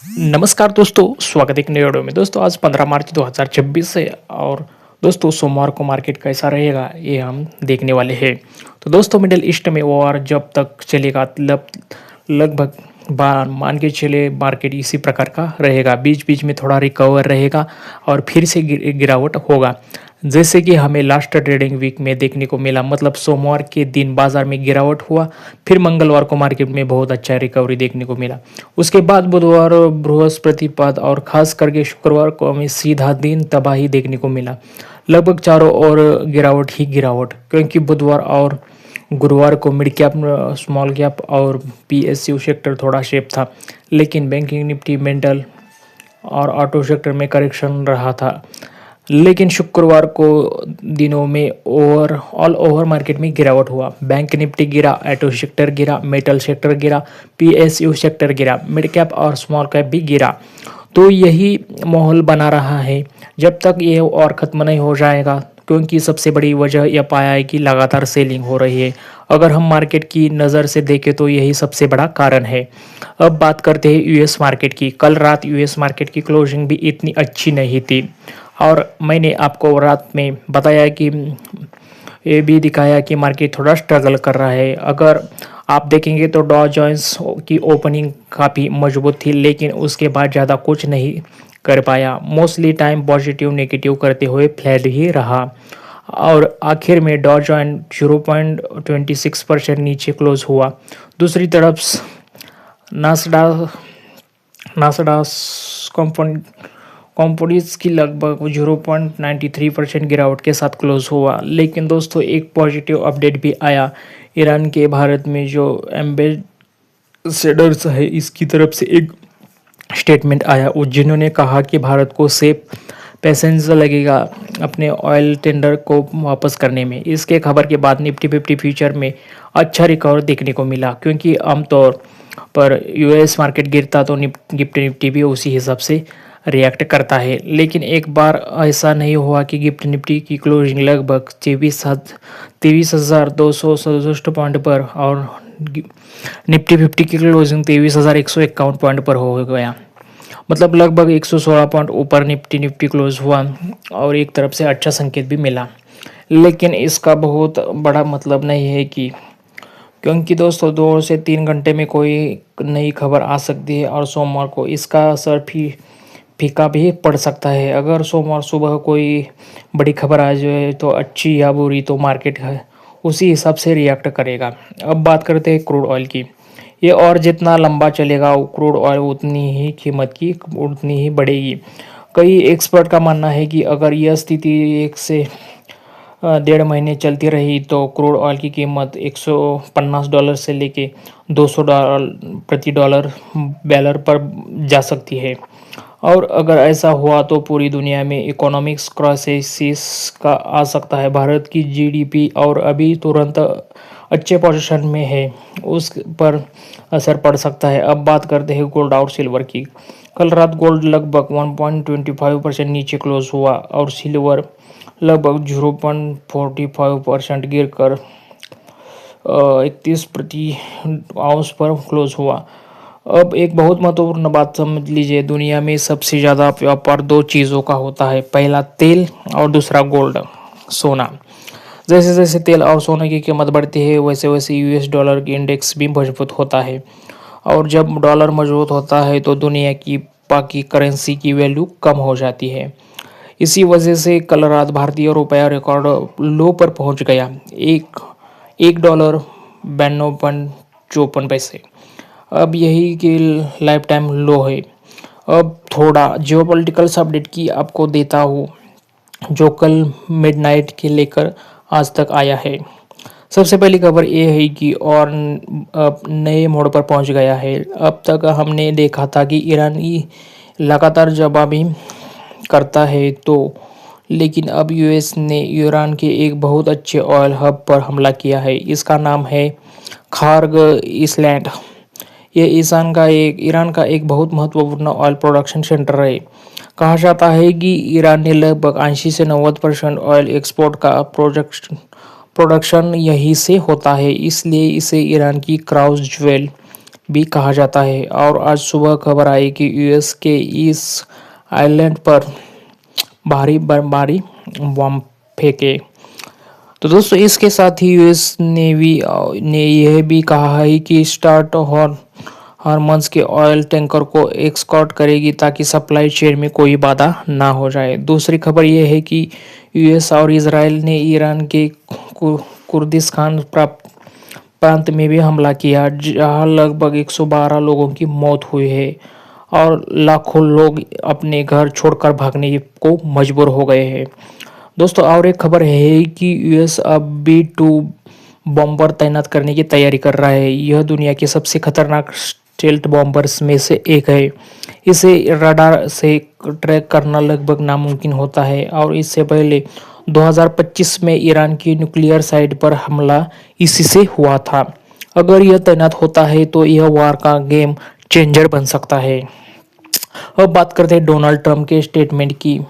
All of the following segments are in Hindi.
नमस्कार दोस्तों, स्वागत है एक नए वीडियो में। दोस्तों आज 15 मार्च 2026 है और दोस्तों सोमवार को मार्केट कैसा रहेगा ये हम देखने वाले हैं। तो दोस्तों मिडिल ईस्ट में वॉर जब तक चलेगा लगभग मान के चले मार्केट इसी प्रकार का रहेगा। बीच बीच में थोड़ा रिकवर रहेगा और फिर से गिरावट होगा, जैसे कि हमें लास्ट ट्रेडिंग वीक में देखने को मिला। मतलब सोमवार के दिन बाजार में गिरावट हुआ, फिर मंगलवार को मार्केट में बहुत अच्छा रिकवरी देखने को मिला। उसके बाद बुधवार, बृहस्पतिवार और खास करके शुक्रवार को हमें सीधा दिन तबाही देखने को मिला। लगभग चारों ओर गिरावट ही गिरावट, क्योंकि बुधवार और गुरुवार को मिड कैप, स्मॉल कैप और पीएसयू सेक्टर थोड़ा शेप था, लेकिन बैंकिंग निफ्टी, मेटल और ऑटो सेक्टर में करेक्शन रहा था। लेकिन शुक्रवार को दिनों में ऑल ओवर मार्केट में गिरावट हुआ। बैंक निफ्टी गिरा, ऑटो सेक्टर गिरा, मेटल सेक्टर गिरा, पीएसयू सेक्टर गिरा, मिड कैप और स्मॉल कैप भी गिरा। तो यही माहौल बना रहा है जब तक ये और ख़त्म नहीं हो जाएगा, क्योंकि सबसे बड़ी वजह यह पाया है कि लगातार सेलिंग हो रही है। अगर हम मार्केट की नज़र से देखें तो यही सबसे बड़ा कारण है। अब बात करते हैं यूएस मार्केट की। कल रात यूएस मार्केट की क्लोजिंग भी इतनी अच्छी नहीं थी और मैंने आपको रात में बताया कि ये भी दिखाया कि मार्केट थोड़ा स्ट्रगल कर रहा है। अगर आप देखेंगे तो डॉ जोन्स की ओपनिंग काफ़ी मजबूत थी, लेकिन उसके बाद ज़्यादा कुछ नहीं कर पाया। मोस्टली टाइम पॉजिटिव नेगेटिव करते हुए फ्लैट ही रहा और आखिर में डॉ जोन्स 0.26% नीचे क्लोज हुआ। दूसरी तरफ नासडाक कंपनीज की लगभग 0.93% गिरावट के साथ क्लोज हुआ। लेकिन दोस्तों एक पॉजिटिव अपडेट भी आया। ईरान के भारत में जो एम्बेसडर्स है, इसकी तरफ से एक स्टेटमेंट आया जिन्होंने कहा कि भारत को सेफ पैसेंज लगेगा अपने ऑयल टेंडर को वापस करने में। इसके खबर के बाद निफ्टी 50 फ्यूचर में अच्छा रिकवर देखने को मिला, क्योंकि आमतौर पर यूएस मार्केट गिरता तो निफ्टी भी उसी हिसाब से रिएक्ट करता है। लेकिन एक बार ऐसा नहीं हुआ कि गिफ्ट निफ्टी की क्लोजिंग लगभग 23,267 पॉइंट पर और निफ्टी 50 की क्लोजिंग 23,151 पॉइंट पर हो गया। मतलब लगभग 116 पॉइंट ऊपर निफ्टी क्लोज हुआ और एक तरफ से अच्छा संकेत भी मिला। लेकिन इसका बहुत बड़ा मतलब नहीं है कि, क्योंकि दोस्तों 2 से 3 घंटे में कोई नई खबर आ सकती है और सोमवार को इसका असर फीका भी पड़ सकता है। अगर सोमवार सुबह कोई बड़ी खबर आ जाए तो अच्छी या बुरी, तो मार्केट है उसी हिसाब से रिएक्ट करेगा। अब बात करते हैं क्रूड ऑयल की। ये और जितना लंबा चलेगा क्रूड ऑयल उतनी ही कीमत की उतनी ही बढ़ेगी। कई एक्सपर्ट का मानना है कि अगर यह स्थिति 1 से 1.5 महीने चलती रही तो क्रूड ऑयल की कीमत $150 से लेके $200 प्रति डॉलर बैरल पर जा सकती है। और अगर ऐसा हुआ तो पूरी दुनिया में इकोनॉमिक्स क्राइसिस का आ सकता है। भारत की जीडीपी और अभी तुरंत अच्छे पोजीशन में है, उस पर असर पड़ सकता है। अब बात करते हैं गोल्ड और सिल्वर की। कल रात गोल्ड लगभग 1.25% नीचे क्लोज हुआ और सिल्वर लगभग 0.45% गिर कर 31 प्रति आउंस पर क्लोज हुआ। अब एक बहुत महत्वपूर्ण बात समझ लीजिए, दुनिया में सबसे ज़्यादा व्यापार 2 चीज़ों का होता है, पहला तेल और दूसरा गोल्ड, सोना। जैसे जैसे तेल और सोने की कीमत बढ़ती है वैसे वैसे यूएस डॉलर की इंडेक्स भी मजबूत होता है, और जब डॉलर मजबूत होता है तो दुनिया की बाकी करेंसी की वैल्यू कम हो जाती है। इसी वजह से कल रात भारतीय रुपया रिकॉर्ड लो पर पहुंच गया, एक डॉलर 92.54 पैसे। अब यही कि लाइफ टाइम लो है। अब थोड़ा जियोपॉलिटिकल अपडेट की आपको देता हूँ, जो कल मिडनाइट के लेकर आज तक आया है। सबसे पहली खबर ये है कि और अब नए मोड़ पर पहुंच गया है। अब तक हमने देखा था कि ईरान लगातार जवाबी करता है, तो लेकिन अब यूएस ने ईरान के एक बहुत अच्छे ऑयल हब पर हमला किया है। इसका नाम है खार्ग आइलैंड। ये ईरान का एक बहुत महत्वपूर्ण ऑयल प्रोडक्शन सेंटर है। कहा जाता है कि ईरान ने लगभग 80 से 90% ऑयल एक्सपोर्ट का प्रोडक्शन यहीं से होता है, इसलिए इसे ईरान की क्राउन ज्वेल भी कहा जाता है। और आज सुबह खबर आई कि यूएस के इस आइलैंड पर भारी बर्फबारी बम फेंके। तो दोस्तों इसके साथ ही यूएस नेवी ने यह भी कहा है कि स्टार्ट हॉर्मन्स के ऑयल टैंकर को एक्सकॉर्ट करेगी ताकि सप्लाई चेन में कोई बाधा ना हो जाए। दूसरी खबर यह है कि यूएस और इसराइल ने ईरान के कुर्दिस्तान प्रांत में भी हमला किया, जहां लगभग 112 लोगों की मौत हुई है और लाखों लोग अपने घर छोड़कर भागने को मजबूर हो गए हैं। दोस्तों और एक खबर है कि यूएस अब B-2 बॉम्बर तैनात करने की तैयारी कर रहा है। यह दुनिया के सबसे खतरनाक स्टेल्थ बॉम्बर्स में से एक है। इसे रडार से ट्रैक करना लगभग नामुमकिन होता है और इससे पहले 2025 में ईरान की न्यूक्लियर साइट पर हमला इसी से हुआ था। अगर यह तैनात होता है तो यह वार का गेम चेंजर बन सकता है। अब बात करते हैं डोनाल्ड ट्रंप के स्टेटमेंट की।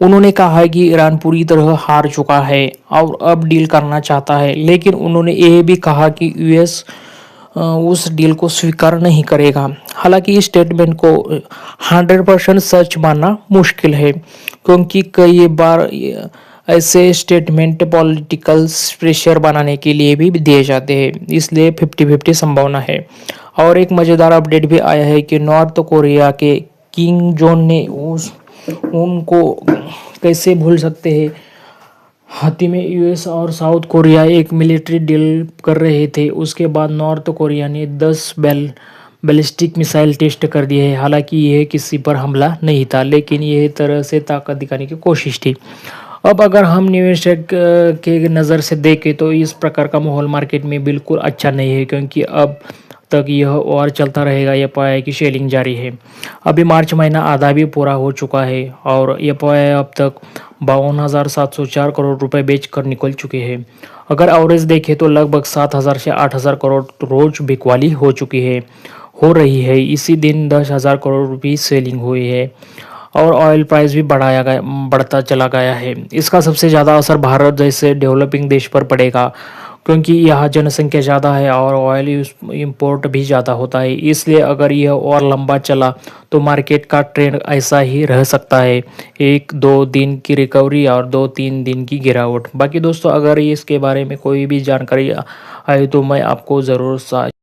उन्होंने कहा है कि ईरान पूरी तरह हार चुका है और अब डील करना चाहता है, लेकिन उन्होंने यह भी कहा कि यूएस उस डील को स्वीकार नहीं करेगा। हालांकि इस स्टेटमेंट को 100% सच मानना मुश्किल है, क्योंकि कई बार ऐसे स्टेटमेंट पॉलिटिकल प्रेशर बनाने के लिए भी दिए जाते हैं, इसलिए 50-50 संभावना है। और एक मज़ेदार अपडेट भी आया है कि नॉर्थ कोरिया के किंग जोन ने उनको कैसे भूल सकते हैं। हाथी में यूएस और साउथ कोरिया एक मिलिट्री डील कर रहे थे, उसके बाद नॉर्थ कोरिया ने 10 बैलिस्टिक मिसाइल टेस्ट कर दिए हैं। हालांकि यह किसी पर हमला नहीं था, लेकिन यह तरह से ताकत दिखाने की कोशिश थी। अब अगर हम निवेशक के नज़र से देखें तो इस प्रकार का माहौल मार्केट में बिल्कुल अच्छा नहीं है, क्योंकि अब तक यह और चलता रहेगा। एफआईआई की सेलिंग जारी है। अभी मार्च महीना आधा भी पूरा हो चुका है और एफआईआई अब तक 52,704 करोड़ रुपए बेच कर निकल चुके हैं। अगर एवरेज देखें तो लगभग 7,000 से 8,000 करोड़ रोज बिकवाली हो रही है। इसी दिन 10,000 करोड़ रुपये सेलिंग हुई है और ऑयल प्राइस भी बढ़ता चला गया है। इसका सबसे ज़्यादा असर भारत जैसे डेवलपिंग देश पर पड़ेगा, क्योंकि यहाँ जनसंख्या ज़्यादा है और ऑयल इंपोर्ट भी ज़्यादा होता है। इसलिए अगर यह और लंबा चला तो मार्केट का ट्रेंड ऐसा ही रह सकता है, 1-2 दिन की रिकवरी और 2-3 दिन की गिरावट। बाकी दोस्तों अगर इसके बारे में कोई भी जानकारी आए तो मैं आपको ज़रूर